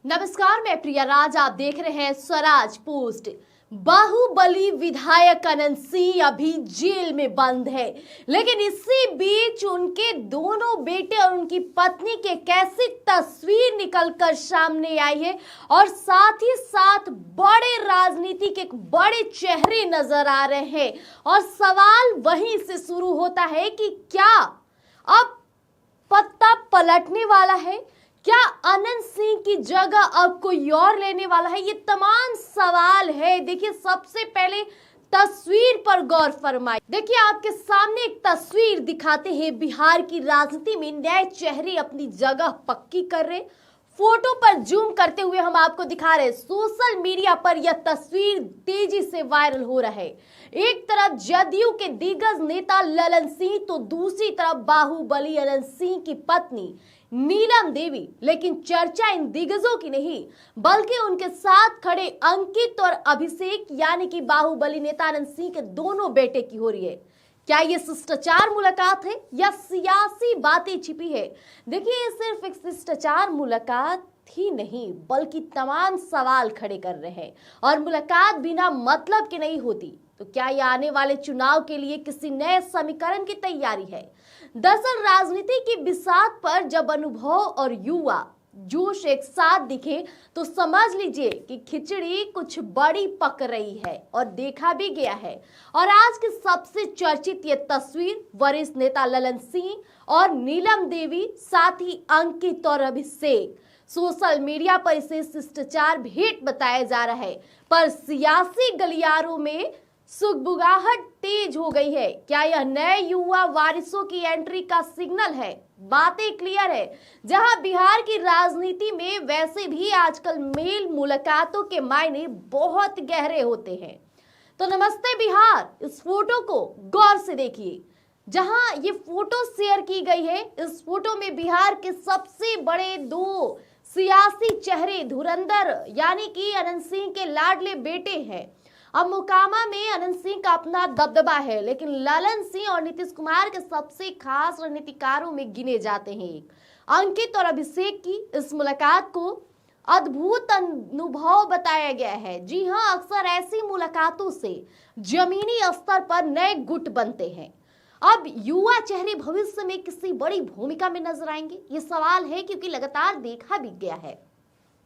नमस्कार, मैं प्रिया राज। आप देख रहे हैं स्वराज पोस्ट। बाहुबली विधायक अनंत सिंह अभी जेल में बंद है, लेकिन इसी बीच उनके दोनों बेटे और उनकी पत्नी के कैसी तस्वीर निकलकर सामने आई है और साथ ही साथ बड़े राजनीति के बड़े चेहरे नजर आ रहे हैं। और सवाल वहीं से शुरू होता है कि क्या अब पत्ता पलटने वाला है? क्या अनंत सिंह की जगह अब कोई और लेने वाला है? ये तमाम सवाल है। देखिए, सबसे पहले तस्वीर पर गौर फरमाइए। देखिए, आपके सामने एक तस्वीर दिखाते हैं। बिहार की राजनीति में नए चेहरे अपनी जगह पक्की कर रहे। फोटो पर जूम करते हुए हम आपको दिखा रहे हैं। सोशल मीडिया पर यह तस्वीर तेजी से वायरल हो रहा है। एक तरफ जदयू के दिग्गज नेता ललन सिंह तो दूसरी तरफ बाहुबली अनंत सिंह की पत्नी नीलम देवी। लेकिन चर्चा इन दिग्गजों की नहीं, बल्कि उनके साथ खड़े अंकित और अभिषेक यानी कि बाहुबली नेता अनंत सिंह के दोनों बेटे की हो रही है। क्या ये शिष्टाचार मुलाकात है या सियासी बातें छिपी है? देखिए, ये सिर्फ एक शिष्टाचार मुलाकात ही नहीं, बल्कि तमाम सवाल खड़े कर रहे हैं। और मुलाकात बिना मतलब के नहीं होती। तो क्या ये आने वाले चुनाव के लिए किसी नए समीकरण की तैयारी है? दरअसल राजनीति की बिसात पर जब अनुभव और युवा जोश एक साथ दिखे तो समझ लीजिए कि खिचड़ी कुछ बड़ी पक रही है और देखा भी गया है। और आज की सबसे चर्चित ये तस्वीर वरिष्ठ नेता ललन सिंह और नीलम देवी, साथ ही अंकित और अभिषेक। सोशल मीडिया पर इसे शिष्टाचार भेंट बताया जा रहा है, पर सियासी गलियारों में सुगबुगाहट तेज हो गई है। क्या यह नए युवा वारिसों की एंट्री का सिग्नल है? बातें क्लियर है। जहां बिहार की राजनीति में वैसे भी आजकल मेल मुलाकातों के मायने बहुत गहरे होते हैं। तो नमस्ते बिहार, इस फोटो को गौर से देखिए। जहां ये फोटो शेयर की गई है, इस फोटो में बिहार के सबसे बड़े दो सियासी चेहरे धुरंधर यानी कि अनंत सिंह के लाडले बेटे हैं। अब मोकामा में अनंत सिंह का अपना दबदबा है, लेकिन ललन सिंह और नीतीश कुमार के सबसे खास रणनीतिकारों में गिने जाते हैं। अंकित और अभिषेक की इस मुलाकात को अद्भुत अनुभव बताया गया है। जी हां, अक्सर ऐसी मुलाकातों से जमीनी स्तर पर नए गुट बनते हैं। अब युवा चेहरे भविष्य में किसी बड़ी भूमिका में नजर आएंगे, ये सवाल है, क्योंकि लगातार देखा भी गया है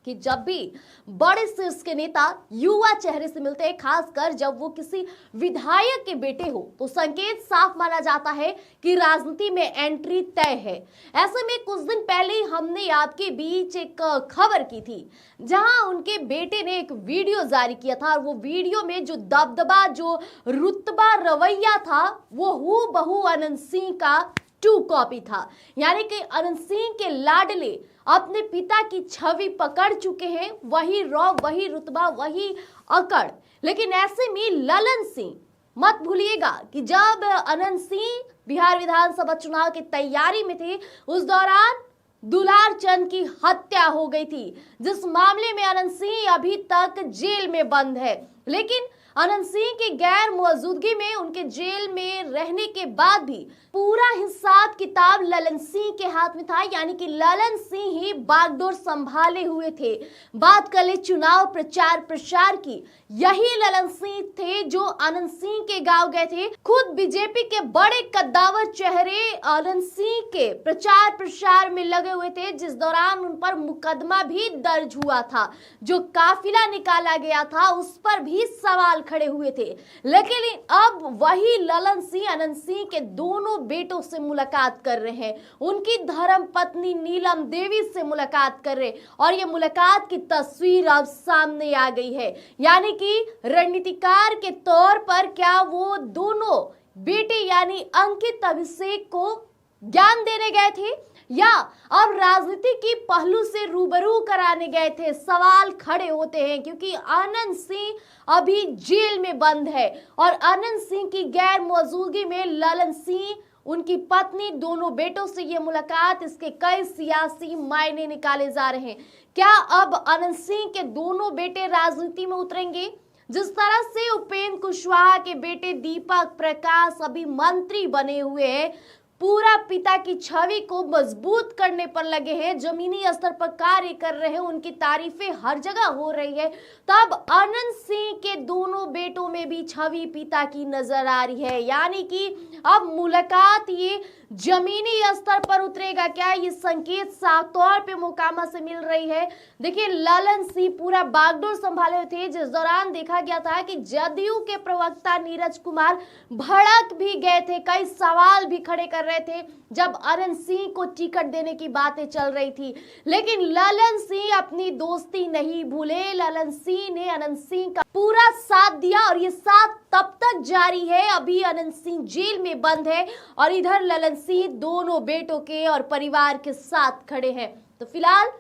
कि जब भी बड़े शीर्ष के नेता युवा चेहरे से मिलते हैं, खासकर जब वो किसी विधायक के बेटे हो, तो संकेत साफ माना जाता है कि राजनीति में एंट्री तय है। ऐसे में कुछ दिन पहले हमने आपके बीच एक खबर की थी, जहां उनके बेटे ने एक वीडियो जारी किया था। और वो वीडियो में जो दबदबा, जो रुतबा, रवैया था, वो हूबहू अनंत सिंह का 2 कॉपी था। यानी कि अनंत सिंह के लाडले अपने पिता की छवि पकड़ चुके हैं। वही रौब, वही रुतबा, वही अकड़। लेकिन ऐसे में ललन सिंह, मत भूलिएगा कि जब अनंत सिंह बिहार विधानसभा चुनाव की तैयारी में थे, उस दौरान दुलार चंद की हत्या हो गई थी, जिस मामले में अनंत सिंह अभी तक जेल में बंद है। लेकिन अनंत सिंह की गैर मौजूदगी में, उनके जेल में रहने के बाद भी पूरा हिसाब किताब ललन सिंह के हाथ में था। यानी कि ललन सिंह ही बागडोर संभाले हुए थे। बात कर ले चुनाव प्रचार प्रसार की, यही ललन सिंह थे जो अनंत सिंह के गांव गए थे। खुद बीजेपी के बड़े कद्दावर चेहरे अनंत सिंह के प्रचार प्रसार में लगे हुए थे, जिस दौरान उन पर मुकदमा भी दर्ज हुआ था। जो काफिला निकाला गया था, उस पर भी सवाल खड़े हुए थे। लेकिन अब वही ललन सिंह अनंत सिंह के दोनों बेटों से मुलाकात कर रहे हैं, उनकी धर्म पत्नी नीलम देवी से मुलाकात कर रहे, और ये मुलाकात की तस्वीर अब सामने आ गई है। यानी कि रणनीतिकार के तौर पर क्या वो दोनों बेटे यानी अंकित, अभिषेक को ज्ञान देने गए थे, या अब राजनीति की पहलू से रूबरू कराने गए थे? सवाल खड़े होते हैं, क्योंकि अनंत सिंह अभी जेल में बंद है और अनंत सिंह की गैर मौजूदगी में ललन सिंह, उनकी पत्नी, दोनों बेटों से ये मुलाकात, इसके कई सियासी मायने निकाले जा रहे हैं। क्या अब अनंत सिंह के दोनों बेटे राजनीति में उतरेंगे? जिस तरह से उपेंद्र कुशवाहा के बेटे दीपक प्रकाश अभी मंत्री बने हुए हैं, पूरा पिता की छवि को मजबूत करने पर लगे हैं, जमीनी स्तर पर कार्य कर रहे हैं, उनकी तारीफें हर जगह हो रही है। तब अनंत सिंह के दोनों बेटों में भी छवि पिता की नजर आ रही है, यानी कि अब मुलाकात ये जमीनी स्तर पर उतरेगा क्या, ये संकेत साफ तौर पे मोकामा से मिल रही है। देखिए, ललन सिंह पूरा बागडोर संभाले हुए थे, जिस दौरान देखा गया था कि जदयू के प्रवक्ता नीरज कुमार भड़क भी गए थे, कई सवाल भी खड़े कर रहे थे जब अनंत सिंह को टिकट देने की बातें चल रही थी। लेकिन ललन सिंह अपनी दोस्ती नहीं भूले, ललन सिंह ने अनंत सिंह का पूरा साथ दिया और ये साथ तब तक जारी है। अभी अनंत सिंह जेल में बंद है और इधर ललन सिंह दोनों बेटों के और परिवार के साथ खड़े हैं। तो फिलहाल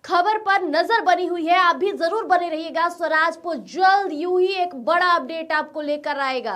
खबर पर नजर बनी हुई है, आप भी जरूर बने रहिएगा। स्वराज पोस्ट जल्द यूं ही एक बड़ा अपडेट आपको लेकर आएगा।